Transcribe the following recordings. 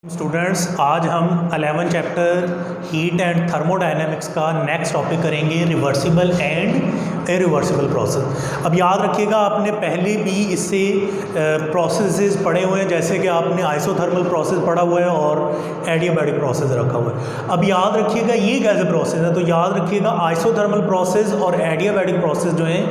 Students, आज हम 11 chapter heat and thermodynamics का नेक्स्ट टॉपिक करेंगे, रिवर्सिबल एंड इरिवर्सिबल प्रोसेस। अब याद रखिएगा, आपने पहले भी इससे प्रोसेसेस पढ़े हुए हैं, जैसे कि आपने आइसोथर्मल प्रोसेस पढ़ा हुआ है और एडियाबैटिक प्रोसेस रखा हुआ है। अब याद रखिएगा ये कैसे प्रोसेस है, तो याद रखिएगा आइसोथर्मल प्रोसेस और एडियाबैटिक प्रोसेस जो हैं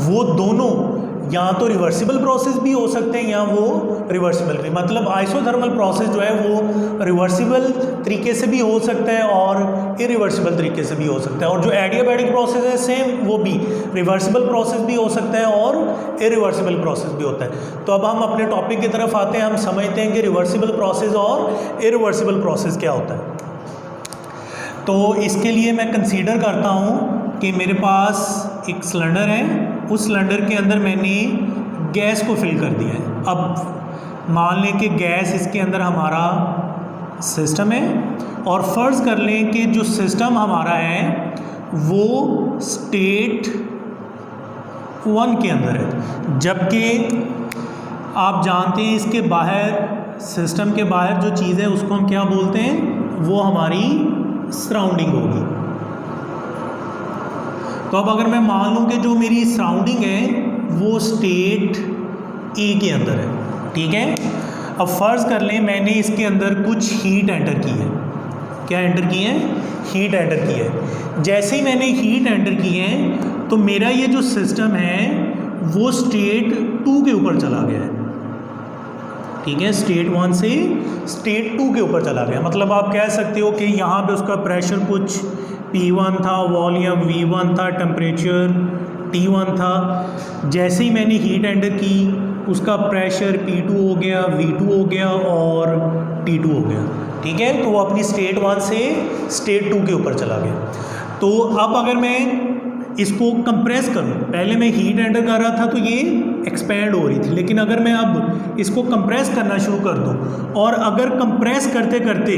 वो दोनों या तो रिवर्सिबल प्रोसेस भी हो सकते हैं या वो रिवर्सिबल भी, मतलब आइसोथर्मल प्रोसेस जो है वो रिवर्सिबल तरीके से भी हो सकता है और इरिवर्सिबल तरीके से भी हो सकता है, और जो एडियाबैटिक प्रोसेस है सेम वो भी रिवर्सिबल प्रोसेस भी हो सकता है और इरिवर्सिबल प्रोसेस भी होता है। तो अब हम अपने टॉपिक की तरफ आते हैं। हम समझते हैं कि रिवर्सिबल प्रोसेस और इरिवर्सिबल प्रोसेस क्या होता है। तो इसके लिए मैं कंसीडर करता हूँ कि मेरे पास एक सिलेंडर है, उस सिलेंडर के अंदर मैंने गैस को फिल कर दिया है। अब मान लें कि गैस इसके अंदर हमारा सिस्टम है, और फ़र्ज़ कर लें कि जो सिस्टम हमारा है वो स्टेट 1 के अंदर है, जबकि आप जानते हैं इसके बाहर, सिस्टम के बाहर जो चीज़ है उसको हम क्या बोलते हैं, वो हमारी सराउंडिंग होगी। तो अब अगर मैं मान लूँ कि जो मेरी सराउंडिंग है वो स्टेट ए के अंदर है, ठीक है। अब फ़र्ज़ कर लें मैंने इसके अंदर कुछ हीट एंटर की है। क्या एंटर की है? हीट एंटर की है। जैसे ही मैंने हीट एंटर की है तो मेरा ये जो सिस्टम है वो स्टेट 2 के ऊपर चला गया है, ठीक है। स्टेट 1 से स्टेट 2 के ऊपर चला गया, मतलब आप कह सकते हो कि यहाँ पे उसका प्रेशर कुछ P1 था, वॉल्यूम V1 था, टेम्परेचर T1 था। जैसे ही मैंने हीट एंटर की उसका प्रेशर P2 हो गया, V2 हो गया और T2 हो गया, ठीक है। तो वो अपनी स्टेट 1 से स्टेट 2 के ऊपर चला गया। तो अब अगर मैं इसको कंप्रेस करूं, पहले मैं हीट एंटर कर रहा था तो ये एक्सपैंड हो रही थी, लेकिन अगर मैं अब इसको कंप्रेस करना शुरू कर दूं और अगर कंप्रेस करते करते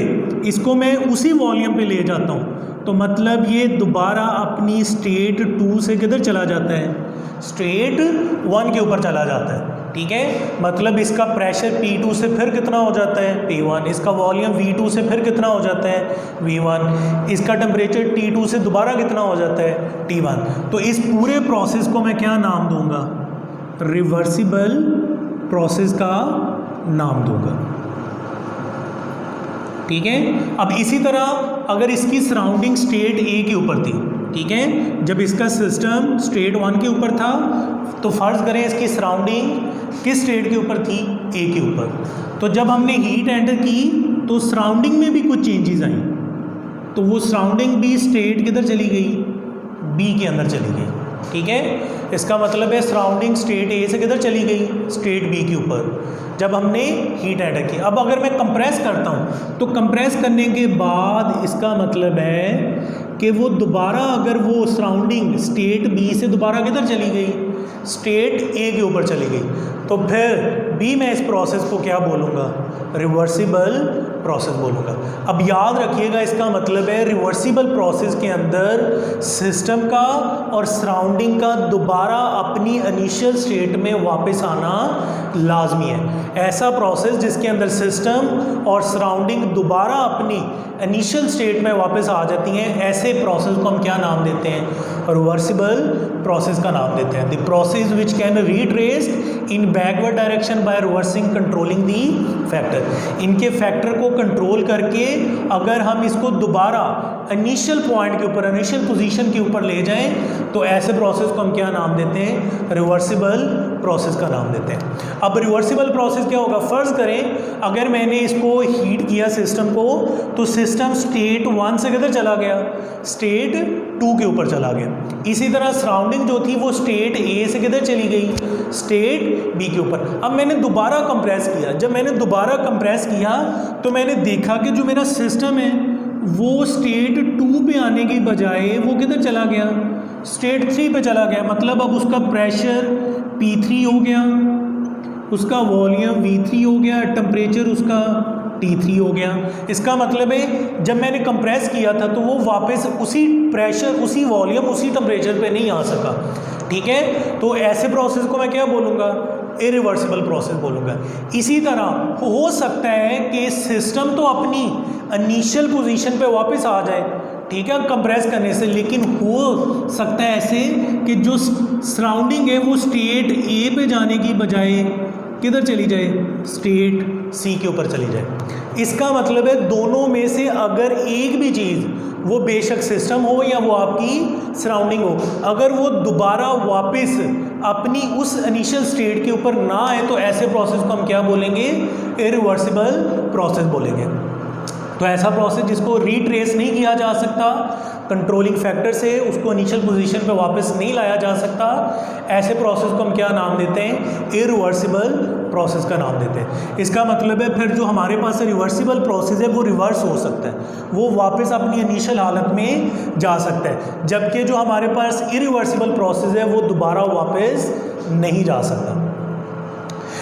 इसको मैं उसी वॉल्यूम पे ले जाता हूं, तो मतलब ये दोबारा अपनी स्टेट 2 से किधर चला जाता है, स्टेट 1 के ऊपर चला जाता है, ठीक है। मतलब इसका प्रेशर P2 से फिर कितना हो जाता है, P1, इसका वॉल्यूम V2 से फिर कितना हो जाता है, V1, इसका टेम्परेचर T2 से दोबारा कितना हो जाता है, T1। तो इस पूरे प्रोसेस को मैं क्या नाम दूंगा, रिवर्सिबल प्रोसेस का नाम दूंगा, ठीक है। अब इसी तरह अगर इसकी सराउंडिंग स्टेट ए के ऊपर थी, ठीक है, जब इसका सिस्टम स्टेट 1 के ऊपर था तो फ़र्ज़ करें इसकी सराउंडिंग किस स्टेट के ऊपर थी, ए के ऊपर। तो जब हमने हीट एंटर की तो सराउंडिंग में भी कुछ चेंजेस आई, तो वो सराउंडिंग भी स्टेट किधर चली गई, बी के अंदर चली गई, ठीक है। इसका मतलब है सराउंडिंग स्टेट ए से किधर चली गई, स्टेट बी के ऊपर, जब हमने हीट एंटर की। अब अगर मैं कंप्रेस करता हूँ तो कंप्रेस करने के बाद इसका मतलब है कि वो दोबारा अगर वो सराउंडिंग स्टेट बी से दोबारा किधर चली गई, स्टेट ए के ऊपर चली गई, तो फिर भी मैं इस प्रोसेस को क्या बोलूँगा, रिवर्सिबल प्रोसेस बोलूँगा। अब याद रखिएगा इसका मतलब है रिवर्सिबल प्रोसेस के अंदर सिस्टम का और सराउंडिंग का दोबारा अपनी इनिशियल स्टेट में वापस आना लाजमी है। ऐसा प्रोसेस जिसके अंदर सिस्टम और सराउंडिंग दोबारा अपनी इनिशियल स्टेट में वापस आ जाती हैं, ऐसे प्रोसेस को हम क्या नाम देते हैं, रिवर्सिबल प्रोसेस का नाम देते हैं। The process which can retrace in backward direction by reversing controlling the factor. इनके फैक्टर को कंट्रोल करके अगर हम इसको दोबारा इनिशियल पॉइंट के ऊपर, इनिशियल पोजीशन के ऊपर ले जाएं, तो ऐसे प्रोसेस को हम क्या नाम देते हैं, रिवर्सिबल प्रोसेस का नाम देते हैं। अब रिवर्सिबल प्रोसेस क्या होगा, फ़र्ज़ करें अगर मैंने इसको हीट किया सिस्टम को, तो सिस्टम स्टेट 1 से किधर चला गया, स्टेट 2 के ऊपर चला गया। इसी तरह सराउंडिंग जो थी वो स्टेट ए से किधर चली गई, स्टेट बी के ऊपर। अब मैंने दोबारा कंप्रेस किया, जब मैंने दोबारा कंप्रेस किया तो मैंने देखा कि जो मेरा सिस्टम है वो स्टेट 2 पे आने की बजाय वो किधर चला गया, स्टेट 3 पे चला गया। मतलब अब उसका प्रेशर P3 हो गया, उसका वॉल्यूम V3 हो गया, टेम्परेचर उसका T3 हो गया। इसका मतलब है जब मैंने कंप्रेस किया था तो वो वापस उसी प्रेशर, उसी वॉल्यूम, उसी टेम्परेचर पे नहीं आ सका, ठीक है। तो ऐसे प्रोसेस को मैं क्या बोलूँगा, इरिवर्सिबल प्रोसेस बोलूँगा। इसी तरह हो सकता है कि सिस्टम तो अपनी इनिशियल पोजीशन पे वापस आ जाए, ठीक है, कंप्रेस करने से, लेकिन हो सकता है ऐसे कि जो सराउंडिंग है वो स्टेट ए पे जाने की बजाय किधर चली जाए, स्टेट सी के ऊपर चली जाए। इसका मतलब है दोनों में से अगर एक भी चीज़, वो बेशक सिस्टम हो या वो आपकी सराउंडिंग हो, अगर वो दोबारा वापस अपनी उस इनिशियल स्टेट के ऊपर ना आए तो ऐसे प्रोसेस को हम क्या बोलेंगे, इरिवर्सिबल प्रोसेस बोलेंगे। तो ऐसा प्रोसेस जिसको रिट्रेस नहीं किया जा सकता कंट्रोलिंग फैक्टर से, उसको इनिशियल पोजीशन पे वापस नहीं लाया जा सकता, ऐसे प्रोसेस को हम क्या नाम देते हैं, इरिवर्सिबल प्रोसेस का नाम देते हैं। इसका मतलब है फिर जो हमारे पास रिवर्सिबल प्रोसेस है वो रिवर्स हो सकता है, वो वापस अपनी इनिशियल हालत में जा सकता है, जबकि जो हमारे पास इरिवर्सिबल प्रोसेस है वो दोबारा वापस नहीं जा सकता।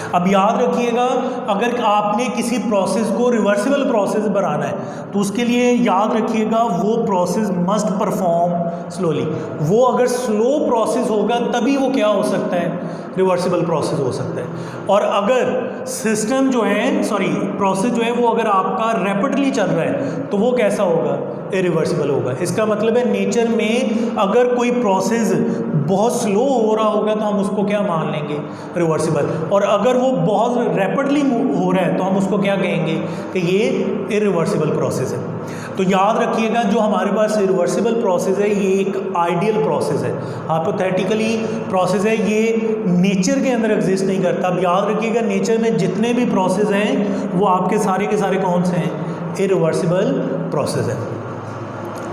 अब याद रखिएगा, अगर आपने किसी प्रोसेस को रिवर्सिबल प्रोसेस बनाना है तो उसके लिए याद रखिएगा वो प्रोसेस मस्ट परफॉर्म स्लोली। वो अगर स्लो प्रोसेस होगा तभी वो क्या हो सकता है, रिवर्सिबल प्रोसेस हो सकता है। और अगर सिस्टम जो है प्रोसेस जो है वो अगर आपका रैपिडली चल रहा है तो वो कैसा होगा, इरिवर्सिबल होगा। इसका मतलब है नेचर में अगर कोई प्रोसेस बहुत स्लो हो रहा होगा तो हम उसको क्या मान लेंगे, रिवर्सिबल, और अगर वो बहुत रैपिडली हो रहा है तो हम उसको क्या कहेंगे कि ये इरिवर्सिबल प्रोसेस है। तो याद रखिएगा जो हमारे पास इरिवर्सिबल प्रोसेस है ये एक आइडियल प्रोसेस है, हाइपोथेटिकली प्रोसेस है, ये नेचर के अंदर एग्जिस्ट नहीं करता। अब याद रखिएगा नेचर में जितने भी प्रोसेस हैं वो आपके सारे के सारे कौन से हैं, इरिवर्सिबल प्रोसेस है,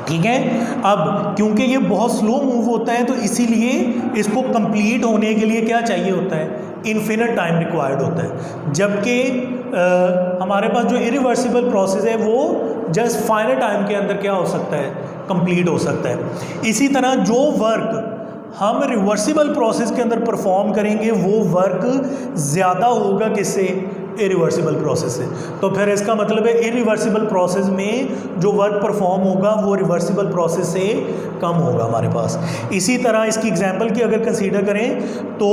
ठीक है। अब क्योंकि ये बहुत स्लो मूव होता है तो इसीलिए इसको कंप्लीट होने के लिए क्या चाहिए होता है, इन्फिनिट टाइम रिक्वायर्ड होता है, जबकि हमारे पास जो इरिवर्सिबल प्रोसेस है वो जस्ट फाइनल टाइम के अंदर क्या हो सकता है, कंप्लीट हो सकता है। इसी तरह जो वर्क हम रिवर्सिबल प्रोसेस के अंदर परफॉर्म करेंगे वो वर्क ज़्यादा होगा किससे, इरिवर्सिबल प्रोसेस से। तो फिर इसका मतलब है इरिवर्सिबल प्रोसेस में जो वर्क परफॉर्म होगा वो रिवर्सिबल प्रोसेस से कम होगा हमारे पास। इसी तरह इसकी एग्जांपल की अगर कंसीडर करें तो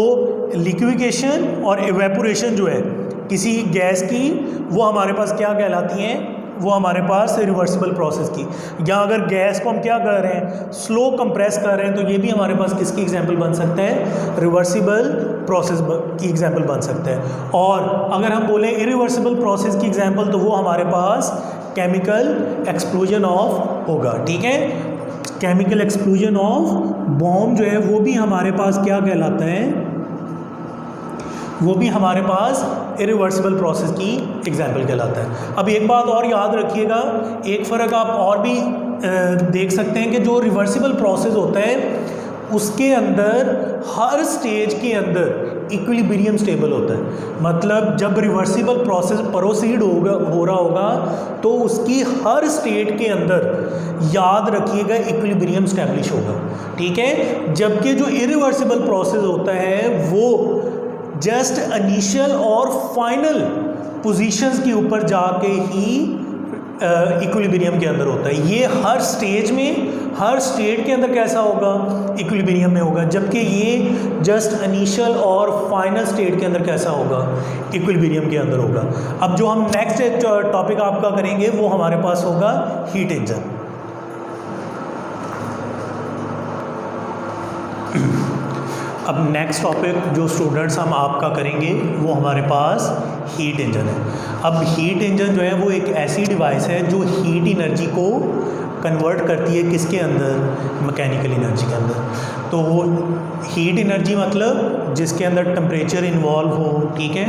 लिक्विफिकेशन और इवेपोरेशन जो है किसी गैस की, वो हमारे पास क्या कहलाती हैं, वो हमारे पास रिवर्सिबल प्रोसेस की। या अगर गैस को हम क्या कर रहे हैं, स्लो कंप्रेस कर रहे हैं, तो ये भी हमारे पास किसकी एग्जांपल बन सकता है, रिवर्सिबल प्रोसेस की एग्जांपल बन सकता है। और अगर हम बोलें इरिवर्सिबल प्रोसेस की एग्जांपल तो वो हमारे पास केमिकल एक्सप्लोजन ऑफ होगा, ठीक है। केमिकल एक्सप्लोजन ऑफ बॉम्ब जो है वो भी हमारे पास क्या कहलाता है, वो भी हमारे पास इरिवर्सिबल प्रोसेस की एग्जांपल कहलाता है। अब एक बात और याद रखिएगा, एक फ़र्क आप और भी देख सकते हैं कि जो रिवर्सिबल प्रोसेस होता है उसके अंदर हर स्टेज के अंदर इक्विलिब्रियम स्टेबल होता है। मतलब जब रिवर्सिबल प्रोसेस प्रोसीड हो रहा होगा तो उसकी हर स्टेट के अंदर याद रखिएगा इक्विलिब्रियम स्टैब्लिश होगा, ठीक है। जबकि जो इरिवर्सिबल प्रोसेस होता है वो जस्ट इनिशियल और फाइनल पोजीशंस के ऊपर जाके ही इक्विलिब्रियम के अंदर होता है। ये हर स्टेज में, हर स्टेट के अंदर कैसा होगा, इक्विलिब्रियम में होगा, जबकि ये जस्ट इनिशियल और फाइनल स्टेट के अंदर कैसा होगा, इक्विलिब्रियम के अंदर होगा। अब जो हम नेक्स्ट टॉपिक आपका करेंगे वो हमारे पास होगा हीट इंजन। अब नेक्स्ट टॉपिक जो स्टूडेंट्स हम आपका करेंगे वो हमारे पास हीट इंजन है। अब हीट इंजन जो है वो एक ऐसी डिवाइस है जो हीट एनर्जी को कन्वर्ट करती है किसके अंदर, मैकेनिकल एनर्जी के अंदर। तो वो हीट एनर्जी मतलब जिसके अंदर टेम्परेचर इन्वॉल्व हो, ठीक है,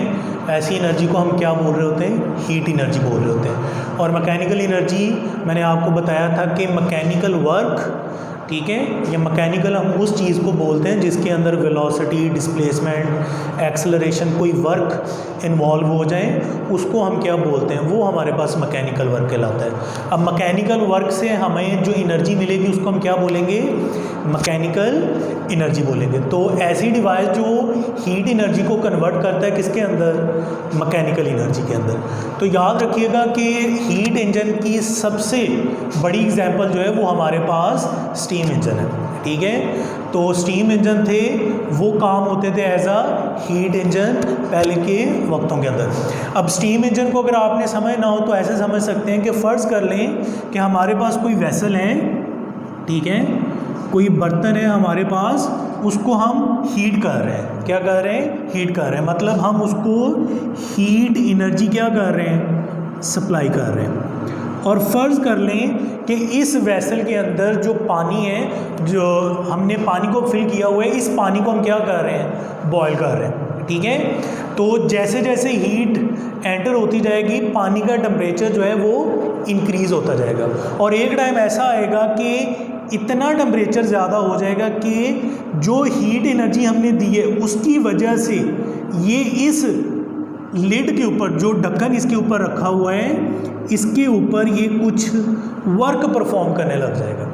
ऐसी एनर्जी को हम क्या बोल रहे होते हैं, हीट एनर्जी बोल रहे होते हैं। और मैकेनिकल एनर्जी मैंने आपको बताया था कि मैकेनिकल वर्क, ठीक है, ये मैकेनिकल हम उस चीज़ को बोलते हैं जिसके अंदर वेलोसिटी, डिस्प्लेसमेंट, एक्सेलरेशन, कोई वर्क इन्वॉल्व हो जाए उसको हम क्या बोलते हैं, वो हमारे पास मैकेनिकल वर्क कहलाता है। अब मैकेनिकल वर्क से हमें जो एनर्जी मिलेगी उसको हम क्या बोलेंगे, मैकेनिकल एनर्जी बोलेंगे। तो ऐसी डिवाइस जो हीट एनर्जी को कन्वर्ट करता है किसके अंदर, मैकेनिकल एनर्जी के अंदर। तो याद रखिएगा कि हीट इंजन की सबसे बड़ी एग्जांपल जो है वो हमारे पास स्टीम इंजन है। ठीक है। तो स्टीम इंजन थे वो काम होते थे एज अ हीट इंजन पहले के वक्तों के अंदर। अब स्टीम इंजन को अगर आपने समझना हो तो ऐसे समझ सकते हैं कि फ़र्ज़ कर लें कि हमारे पास कोई वेसल है, ठीक है, कोई बर्तन है हमारे पास, उसको हम हीट कर रहे हैं। क्या कर रहे हैं? हीट कर रहे हैं। मतलब हम उसको हीट एनर्जी क्या कर रहे हैं? सप्लाई कर रहे हैं। और फ़र्ज़ कर लें कि इस वेसल के अंदर जो पानी है, जो हमने पानी को फिल किया हुआ है, इस पानी को हम क्या कर रहे हैं? बॉयल कर रहे हैं, ठीक है। तो जैसे जैसे हीट एंटर होती जाएगी पानी का टेम्परेचर जो है वो इंक्रीज़ होता जाएगा, और एक टाइम ऐसा आएगा कि इतना टेम्परेचर ज़्यादा हो जाएगा कि जो हीट एनर्जी हमने दी है उसकी वजह से ये इस लिड के ऊपर, जो ढक्कन इसके ऊपर रखा हुआ है, इसके ऊपर ये कुछ वर्क परफॉर्म करने लग जाएगा,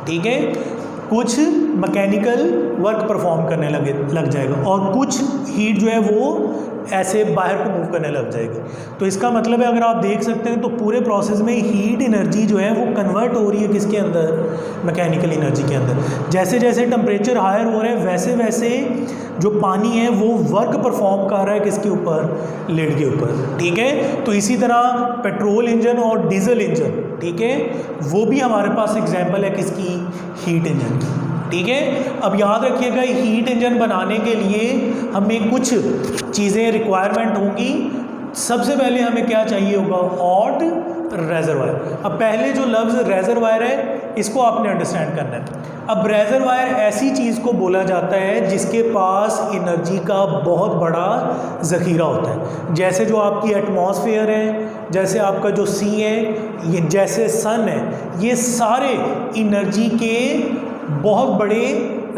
ठीक है, कुछ मैकेनिकल वर्क परफॉर्म करने लग जाएगा, और कुछ हीट जो है वो ऐसे बाहर को मूव करने लग जाएगी। तो इसका मतलब है, अगर आप देख सकते हैं तो पूरे प्रोसेस में हीट एनर्जी जो है वो कन्वर्ट हो रही है किसके अंदर? मैकेनिकल एनर्जी के अंदर। जैसे जैसे टेम्परेचर हायर हो रहा है वैसे वैसे जो पानी है वो वर्क परफॉर्म कर रहा है किसके ऊपर? लिड के ऊपर, ठीक है। तो इसी तरह पेट्रोल इंजन और डीजल इंजन, ठीक है, वो भी हमारे पास एग्जाम्पल है किसकी? हीट इंजन की, ठीक है। अब याद रखिएगा हीट इंजन बनाने के लिए हमें कुछ चीज़ें रिक्वायरमेंट होंगी। सबसे पहले हमें क्या चाहिए होगा? Hot reservoir. अब पहले जो लफ्ज़ रेजरवायर है इसको आपने अंडरस्टैंड करना है। अब रेजरवायर ऐसी चीज़ को बोला जाता है जिसके पास एनर्जी का बहुत बड़ा ज़ख़ीरा होता है। जैसे जो आपकी एटमॉस्फेयर है, जैसे आपका जो सी है, ये जैसे सन है, ये सारे एनर्जी के बहुत बड़े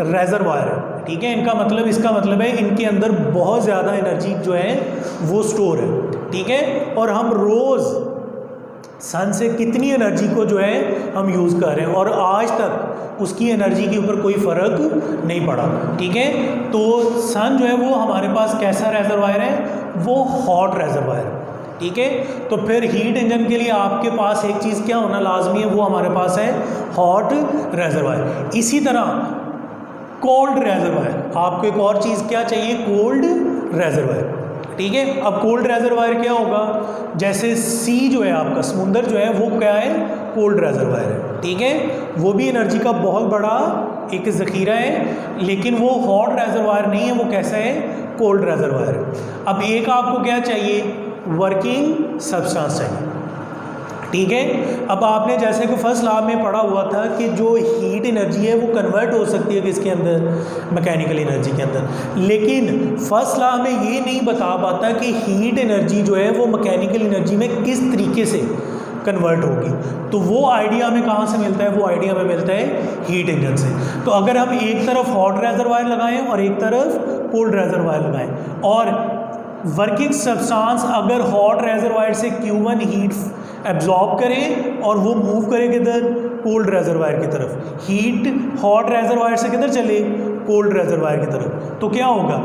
रेजरवायर है, ठीक है। इनका मतलब, इसका मतलब है इनके अंदर बहुत ज़्यादा एनर्जी जो है वो स्टोर है, ठीक है। और हम रोज़ सन से कितनी एनर्जी को जो है हम यूज़ कर रहे हैं, और आज तक उसकी एनर्जी के ऊपर कोई फ़र्क नहीं पड़ा, ठीक है। तो सन जो है वो हमारे पास कैसा रेजरवायर है? वो हॉट रेजरवायर, ठीक है। तो फिर हीट इंजन के लिए आपके पास एक चीज़ क्या होना लाजमी है? वो हमारे पास है हॉट रेजरवायर। इसी तरह कोल्ड रेजरवायर, आपको एक और चीज़ क्या चाहिए? कोल्ड रेजरवायर, ठीक है। अब कोल्ड रेजरवायर क्या होगा? जैसे सी जो है आपका समुंदर जो है वो क्या है? कोल्ड रेजरवायर है, ठीक है। वो भी एनर्जी का बहुत बड़ा एक ज़ख़ीरा है, लेकिन वो हॉट रेजरवायर नहीं है, वो कैसा है? कोल्ड रेजरवायर है। अब एक आपको क्या चाहिए? वर्किंग सब्सटेंस चाहिए, ठीक है। अब आपने जैसे कि फर्स्ट लॉ में पढ़ा हुआ था कि जो हीट एनर्जी है वो कन्वर्ट हो सकती है किसके अंदर? मैकेनिकल एनर्जी के अंदर। लेकिन फर्स्ट लॉ में ये नहीं बता पाता कि हीट एनर्जी जो है वो मैकेनिकल एनर्जी में किस तरीके से कन्वर्ट होगी। तो वो आइडिया हमें कहाँ से मिलता है? वो आइडिया हमें मिलता है हीट इंजन से। तो अगर हम एक तरफ हॉट रेजरवायर लगाएं और एक तरफ कोल्ड रेजरवायर लगाएं, और वर्किंग सब्सटेंस अगर हॉट रेजरवायर से Q1 हीट एब्जॉर्ब करें और वो मूव करे किधर? कोल्ड रेजरवायर की तरफ। हीट हॉट रेजरवायर से किधर चले? कोल्ड रेजरवायर की तरफ। तो क्या होगा?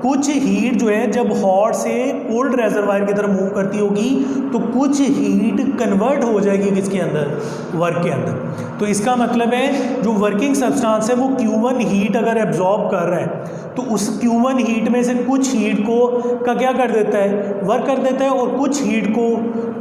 कुछ हीट जो है जब हॉट से कोल्ड रेजरवायर की तरफ मूव करती होगी तो कुछ हीट कन्वर्ट हो जाएगी किसके अंदर? वर्क के अंदर। तो इसका मतलब है जो वर्किंग सब्सटेंस है वो Q1 हीट अगर एब्जॉर्ब कर रहा है तो उस Q1 हीट में से कुछ हीट को का क्या कर देता है? वर्क कर देता है, और कुछ हीट को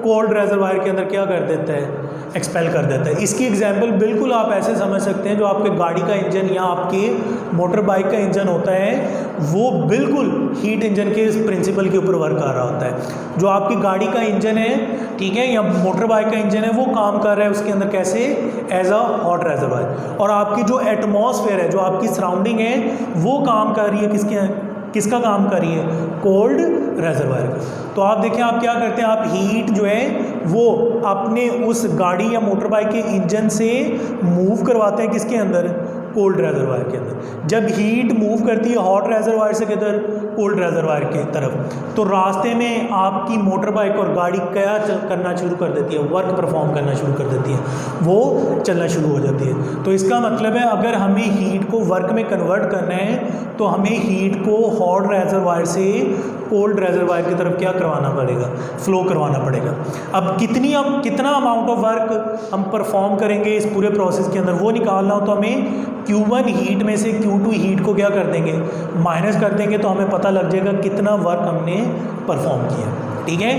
कोल्ड रेजरवायर के अंदर क्या कर देता है? एक्सपेल कर देता है। इसकी एग्जांपल बिल्कुल आप ऐसे समझ सकते हैं, जो आपके गाड़ी का इंजन या आपके मोटर बाइक का इंजन होता है वो बिल्कुल हीट इंजन के प्रिंसिपल के ऊपर वर्क कर रहा होता है। जो आपकी गाड़ी का इंजन है, ठीक है, या मोटर बाइक का इंजन है, वो काम कर रहा है उसके अंदर कैसे? As a hot reservoir. और आपकी जो एटमॉस्फेयर है, जो आपकी सराउंडिंग है, वो काम कर रही है किसका काम कर रही है? कोल्ड रेजरवायर का। तो आप देखें, आप क्या करते हैं? आप हीट जो है वो अपने उस गाड़ी या मोटर बाइक के इंजन से मूव करवाते हैं किसके अंदर? कोल्ड रेजरवायर के अंदर। जब हीट मूव करती है हॉट रेजरवायर से किधर? कोल्ड रेजरवायर की तरफ। तो रास्ते में आपकी मोटर बाइक और गाड़ी क्या करना शुरू कर देती है? वर्क परफॉर्म करना शुरू कर देती है, वो चलना शुरू हो जाती है। तो इसका मतलब है अगर हमें हीट को वर्क में कन्वर्ट करना है तो हमें हीट को हॉट रेजरवायर से कोल्ड रेजरवायर की तरफ क्या करवाना पड़ेगा? फ्लो करवाना पड़ेगा। अब कितना अमाउंट ऑफ वर्क हम परफॉर्म करेंगे इस पूरे प्रोसेस के अंदर, वो निकालना हो तो हमें Q1 हीट में से Q2 हीट को क्या कर देंगे, माइनस कर देंगे, तो हमें पता लग जाएगा कितना वर्क हमने परफॉर्म किया। ठीक है,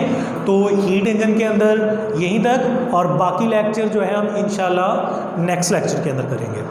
तो हीट इंजन के अंदर यहीं तक, और बाकी लेक्चर जो है हम इंशाल्लाह नेक्स्ट लेक्चर के अंदर करेंगे।